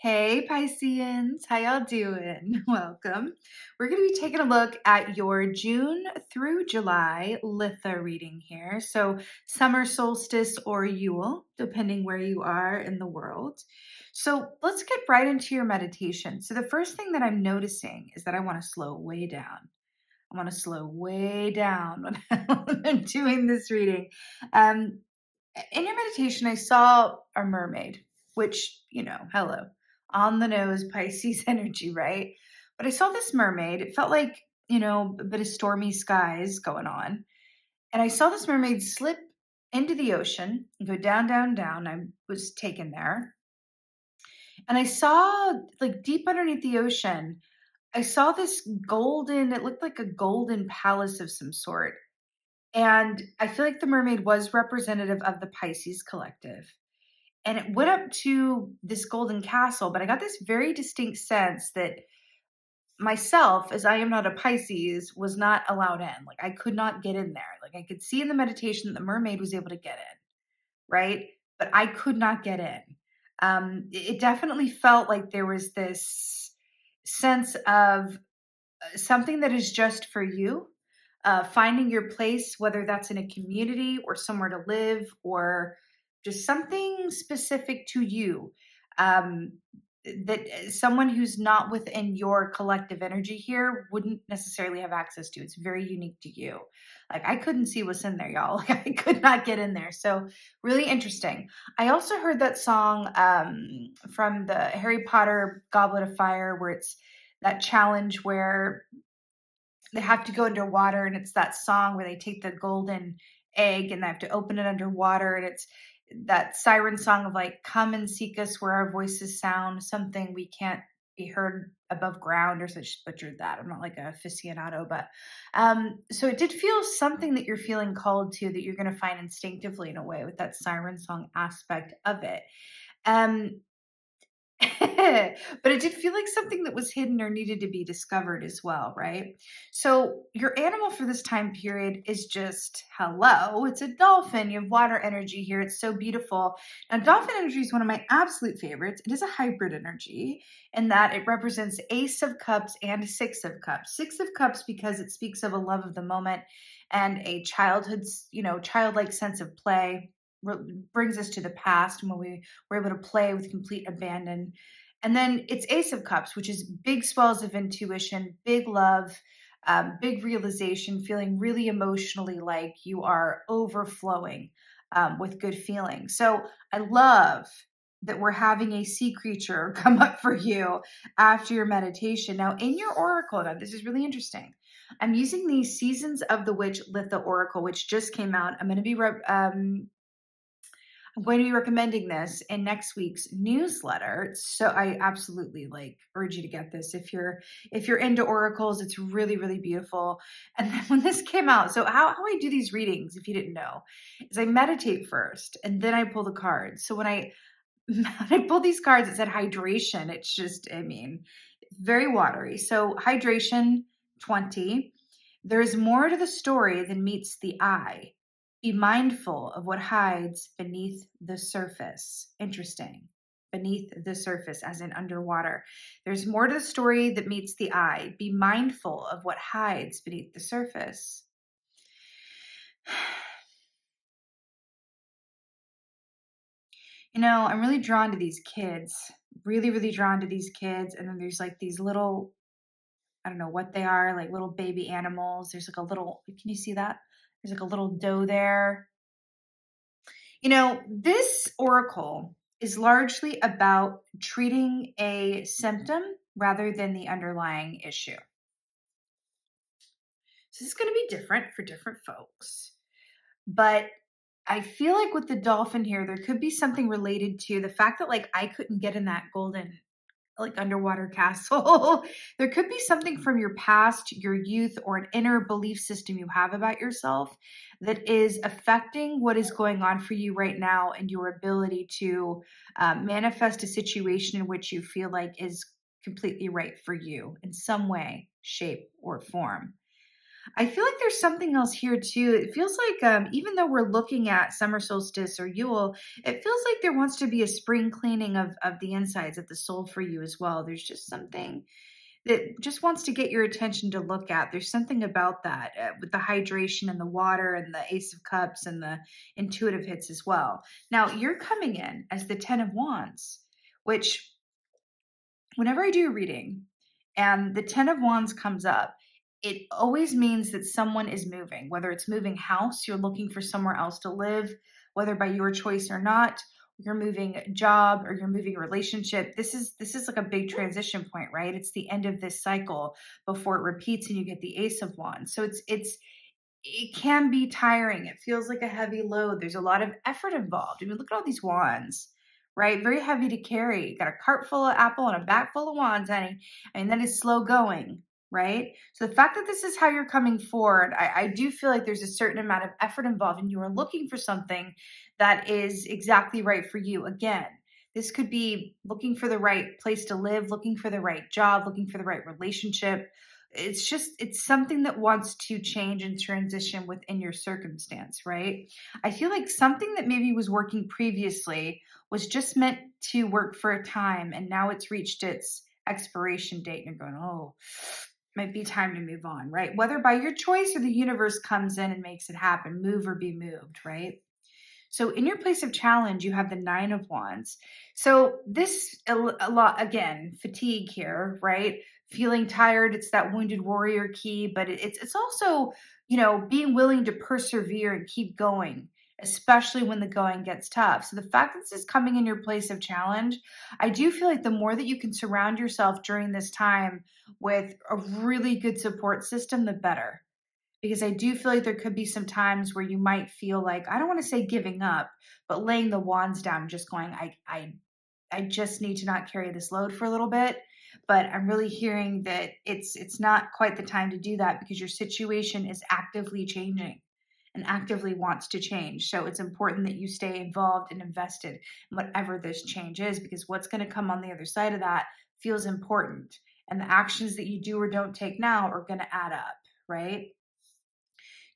Hey Pisceans, how y'all doing? Welcome. We're going to be taking a look at your June through July Litha reading here. So summer solstice or Yule, depending where you are in the world. So let's get right into your meditation. So the first thing that I'm noticing is that I want to slow way down. I want to slow way down when I'm doing this reading. Um, in your meditation, I saw a mermaid, which, hello, on the nose Pisces energy, right? But I saw this mermaid. It felt like, a bit of stormy skies going on. And I saw this mermaid slip into the ocean and go down, down, down. I was taken there. And I saw, like, deep underneath the ocean, I saw this golden, it looked like a golden palace of some sort. And I feel like the mermaid was representative of the Pisces collective. And it went up to this golden castle, but I got this very distinct sense that myself, as I am not a Pisces, was not allowed in. Like I could not get in there. Like I could see in the meditation that the mermaid was able to get in, right? But I could not get in. It definitely felt like there was this sense of something that is just for you, finding your place, whether that's in a community or somewhere to live or just something specific to you. Um, that someone who's not within your collective energy here wouldn't necessarily have access to. It's very unique to you. Like I couldn't see what's in there, y'all. Like I could not get in there. So really interesting. I also heard that song from the Harry Potter Goblet of Fire, where it's that challenge where they have to go underwater, and it's that song where they take the golden egg and they have to open it underwater, and it's that siren song of like, come and seek us where our voices sound, something we can't be heard above ground, or such. Butchered that. I'm not like a aficionado, but so it did feel something that you're feeling called to, that you're going to find instinctively in a way with that siren song aspect of it. um but it did feel like something that was hidden or needed to be discovered as well, right? So your animal for this time period is just hello. It's a dolphin. You have water energy here. It's so beautiful. Now, dolphin energy is one of my absolute favorites. It is a hybrid energy in that it represents Ace of Cups and Six of Cups. Six of Cups because it speaks of a love of the moment and a childhood's, childlike sense of play. Brings us to the past when we were able to play with complete abandon. And then it's Ace of Cups, which is big swells of intuition, big love, big realization, feeling really emotionally like you are overflowing with good feelings. So I love that we're having a sea creature come up for you after your meditation. Now, in your oracle, now this is really interesting. I'm using the Seasons of the Witch Litha Oracle, which just came out. I'm going to be recommending this in next week's newsletter. So I absolutely urge you to get this if you're into oracles. It's really, really beautiful. And then when this came out, so how I do these readings, if you didn't know, is I meditate first and then I pull the cards. So when I when I pulled these cards, it said hydration. It's just, very watery. So hydration 20. There's more to the story than meets the eye. Be mindful of what hides beneath the surface. Interesting. Beneath the surface, as in underwater. There's more to the story that meets the eye. Be mindful of what hides beneath the surface. I'm really drawn to these kids. Really, really drawn to these kids. And then there's like these little, I don't know what they are, like little baby animals. There's like a little, can you see that? There's like a little doe there. This oracle is largely about treating a symptom rather than the underlying issue. So this is going to be different for different folks. But I feel like with the dolphin here, there could be something related to the fact that I couldn't get in that golden underwater castle. There could be something from your past, your youth, or an inner belief system you have about yourself that is affecting what is going on for you right now and your ability to manifest a situation in which you feel like is completely right for you in some way, shape, or form. I feel like there's something else here too. It feels like even though we're looking at summer solstice or Yule, it feels like there wants to be a spring cleaning of the insides of the soul for you as well. There's just something that just wants to get your attention to look at. There's something about that with the hydration and the water and the Ace of Cups and the intuitive hits as well. Now, you're coming in as the Ten of Wands, which whenever I do a reading and the 10 of Wands comes up, it always means that someone is moving, whether it's moving house, you're looking for somewhere else to live, whether by your choice or not, you're moving job or you're moving relationship. This is like a big transition point, right? It's the end of this cycle before it repeats and you get the Ace of Wands. So it can be tiring. It feels like a heavy load. There's a lot of effort involved. I mean, look at all these wands, right? Very heavy to carry. Got a cart full of apple and a bag full of wands, honey. I mean, that is slow going, right? So the fact that this is how you're coming forward, I do feel like there's a certain amount of effort involved and you are looking for something that is exactly right for you. Again, this could be looking for the right place to live, looking for the right job, looking for the right relationship. It's something that wants to change and transition within your circumstance, right? I feel like something that maybe was working previously was just meant to work for a time and now it's reached its expiration date and you're going, oh, might be time to move on, right? Whether by your choice or the universe comes in and makes it happen, move or be moved, right? So in your place of challenge, you have the Nine of Wands. So this a lot again, fatigue here, right? Feeling tired. It's that wounded warrior key, but it's also being willing to persevere and keep going, especially when the going gets tough. So the fact that this is coming in your place of challenge, I do feel like the more that you can surround yourself during this time with a really good support system, the better because I do feel like there could be some times where you might feel like I don't want to say giving up, but laying the wands down, just going, I just need to not carry this load for a little bit. But I'm really hearing that it's not quite the time to do that because your situation is actively changing and actively wants to change. So it's important that you stay involved and invested in whatever this change is because what's going to come on the other side of that feels important. And the actions that you do or don't take now are going to add up, right?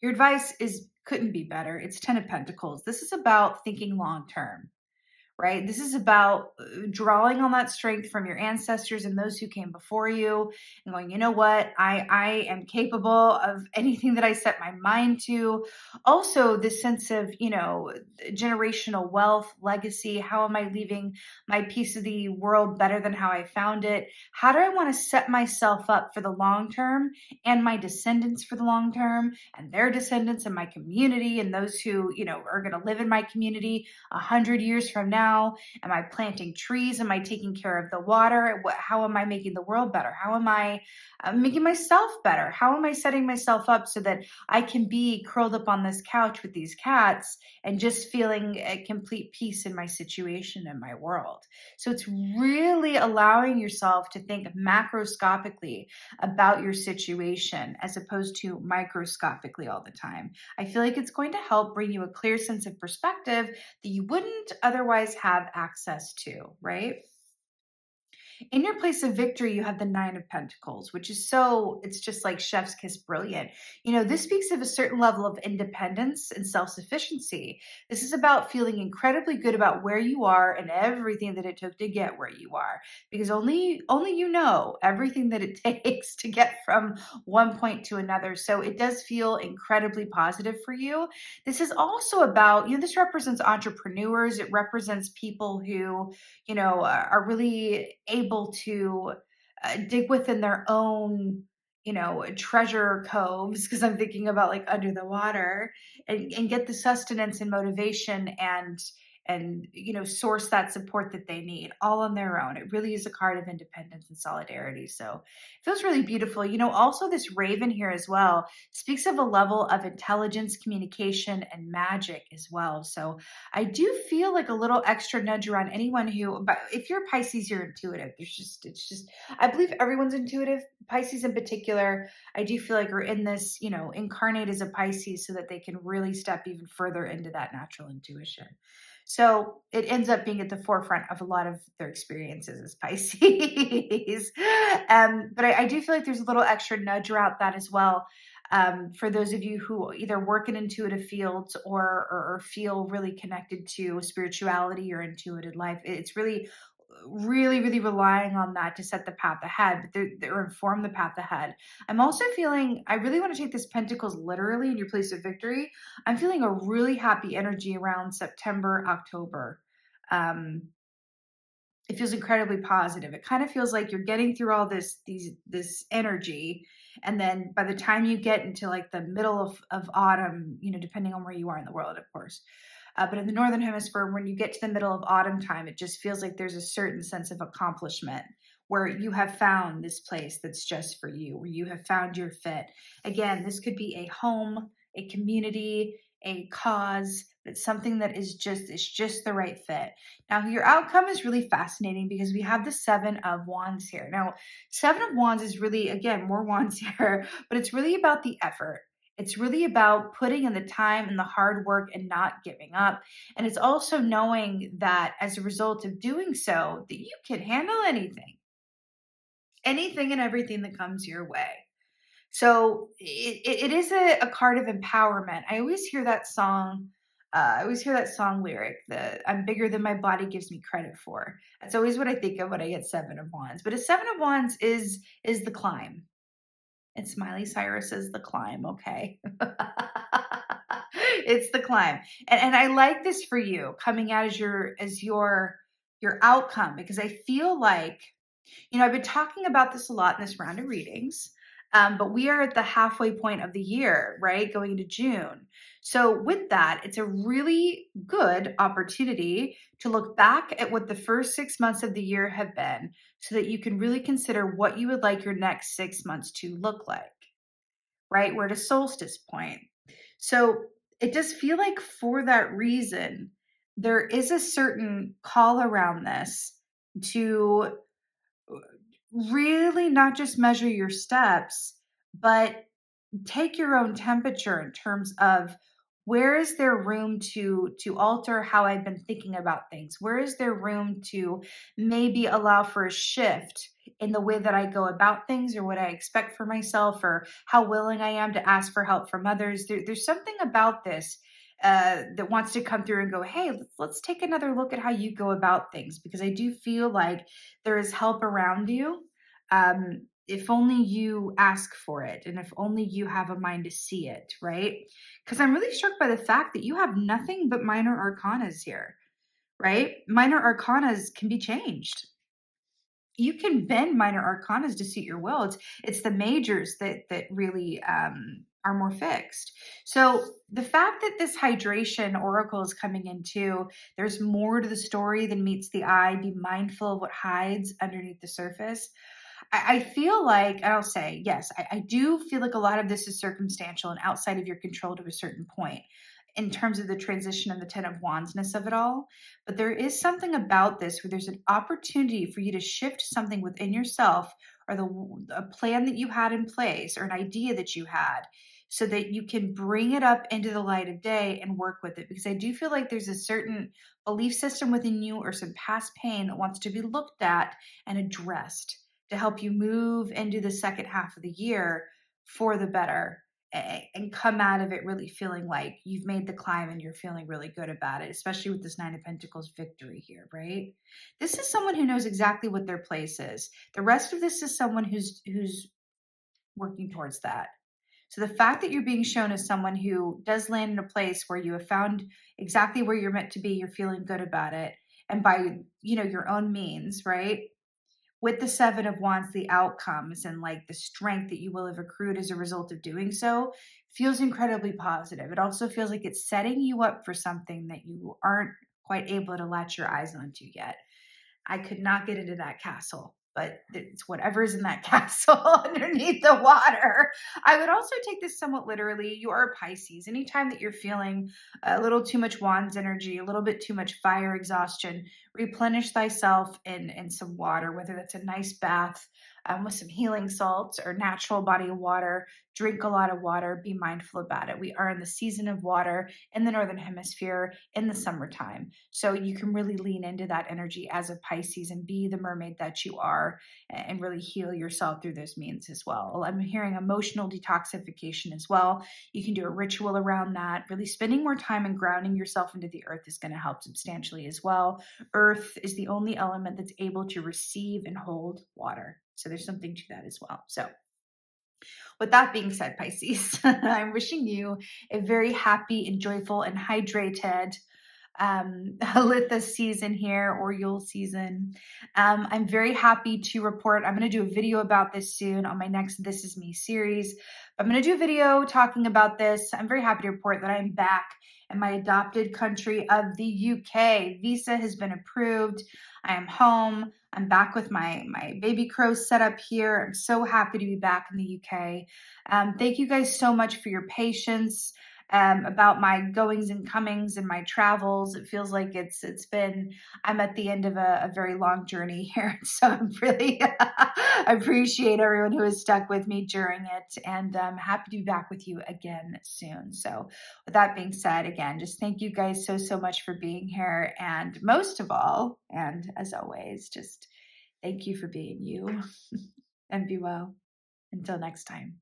Your advice is couldn't be better. It's 10 of Pentacles. This is about thinking long term, right? This is about drawing on that strength from your ancestors and those who came before you and going, you know what? I am capable of anything that I set my mind to. Also, this sense of, generational wealth, legacy. How am I leaving my piece of the world better than how I found it? How do I want to set myself up for the long term and my descendants for the long term and their descendants and my community and those who, are going to live in my community 100 years from now? Am I planting trees? Am I taking care of the water? How am I making the world better? How am I making myself better? How am I setting myself up so that I can be curled up on this couch with these cats and just feeling a complete peace in my situation and my world? So it's really allowing yourself to think macroscopically about your situation as opposed to microscopically all the time. I feel like it's going to help bring you a clear sense of perspective that you wouldn't otherwise have access to, right? In your place of victory, you have the Nine of Pentacles, which is it's just like chef's kiss brilliant. This speaks of a certain level of independence and self-sufficiency. This is about feeling incredibly good about where you are and everything that it took to get where you are. Because only you know everything that it takes to get from one point to another. So it does feel incredibly positive for you. This is also about, this represents entrepreneurs. It represents people who are really able to dig within their own, treasure coves, because I'm thinking about like under the water and get the sustenance and motivation and source that support that they need all on their own. It really is a card of independence and solidarity. So it feels really beautiful. Also this raven here as well speaks of a level of intelligence, communication, and magic as well. So I do feel like a little extra nudge around anyone who, but if you're Pisces, you're intuitive. I believe everyone's intuitive. Pisces in particular, I do feel like are in this, incarnate as a Pisces so that they can really step even further into that natural intuition. So it ends up being at the forefront of a lot of their experiences as Pisces. But I do feel like there's a little extra nudge around that as well. For those of you who either work in intuitive fields or feel really connected to spirituality or intuitive life, it's really relying on that to set the path ahead, but they're inform the path ahead. I'm also feeling, I really want to take this Pentacles literally in your place of victory. I'm feeling a really happy energy around September, October. Um, it feels incredibly positive. It kind of feels like you're getting through all this energy, and then by the time you get into like the middle of autumn, depending on where you are in the world, of course, but in the northern hemisphere, when you get to the middle of autumn time, it just feels like there's a certain sense of accomplishment where you have found this place that's just for you, where you have found your fit. Again, this could be a home, a community, a cause. It's something that is just the right fit. Now, your outcome is really fascinating because we have the Seven of Wands here. Now, Seven of Wands is really, again, more wands here, but it's really about the effort. It's really about putting in the time and the hard work and not giving up. And it's also knowing that as a result of doing so, that you can handle anything and everything that comes your way. So it is a card of empowerment. I always hear that song. I always hear that song lyric, that I'm bigger than my body gives me credit for. That's always what I think of when I get Seven of Wands. But a Seven of Wands is the climb. And Smiley Cyrus is the climb, okay? It's the climb. And I like this for you coming out as your outcome, because I feel like, I've been talking about this a lot in this round of readings, but we are at the halfway point of the year, right? Going into June. So, with that, it's a really good opportunity to look back at what the first 6 months of the year have been so that you can really consider what you would like your next 6 months to look like, right? We're at a solstice point. So, it does feel like for that reason, there is a certain call around this to really not just measure your steps, but take your own temperature in terms of where is there room to alter how I've been thinking about things? Where is there room to maybe allow for a shift in the way that I go about things or what I expect for myself or how willing I am to ask for help from others? There's something about this that wants to come through and go, hey, let's take another look at how you go about things, because I do feel like there is help around you. If only you ask for it and if only you have a mind to see it, right? Because I'm really struck by the fact that you have nothing but minor arcanas here, right? Minor arcanas can be changed. You can bend minor arcanas to suit your will. It's the majors that really are more fixed. So the fact that this hydration oracle is coming in too, there's more to the story than meets the eye. Be mindful of what hides underneath the surface. I feel like, and I'll say, yes, I do feel like a lot of this is circumstantial and outside of your control to a certain point in terms of the transition and the Ten of Wandsness of it all. But there is something about this where there's an opportunity for you to shift something within yourself or a plan that you had in place or an idea that you had so that you can bring it up into the light of day and work with it. Because I do feel like there's a certain belief system within you or some past pain that wants to be looked at and addressed to help you move into the second half of the year for the better and come out of it really feeling like you've made the climb and you're feeling really good about it, especially with this Nine of Pentacles victory here, right? This is someone who knows exactly what their place is. The rest of this is someone who's working towards that. So the fact that you're being shown as someone who does land in a place where you have found exactly where you're meant to be, you're feeling good about it, and by your own means, right? With the Seven of Wands, the outcomes and like the strength that you will have accrued as a result of doing so feels incredibly positive. It also feels like it's setting you up for something that you aren't quite able to latch your eyes onto yet. I could not get into that castle, but it's whatever's in that castle underneath the water. I would also take this somewhat literally. You are a Pisces. Anytime that you're feeling a little too much wands energy, a little bit too much fire exhaustion, replenish thyself in some water, whether that's a nice bath, with some healing salts or natural body of water. Drink a lot of water, be mindful about it. We are in the season of water in the Northern Hemisphere in the summertime. So you can really lean into that energy as a Pisces and be the mermaid that you are and really heal yourself through those means as well. I'm hearing emotional detoxification as well. You can do a ritual around that. Really spending more time and grounding yourself into the earth is going to help substantially as well. Earth is the only element that's able to receive and hold water. So there's something to that as well. So with that being said, Pisces, I'm wishing you a very happy and joyful and hydrated Litha season here, or Yule season. I'm very happy to report, I'm going to do a video about this soon on my next This Is Me series. I'm going to do a video talking about this. I'm very happy to report that I'm back in my adopted country of the UK. Visa has been approved. I am home. I'm back with my baby crow set up here. I'm so happy to be back in the UK. Thank you guys so much for your patience about my goings and comings and my travels. It feels like I'm at the end of a very long journey here. So I'm really appreciate everyone who has stuck with me during it, and I'm happy to be back with you again soon. So with that being said, again, just thank you guys so much for being here. And most of all, and as always, just thank you for being you and be well. Until next time.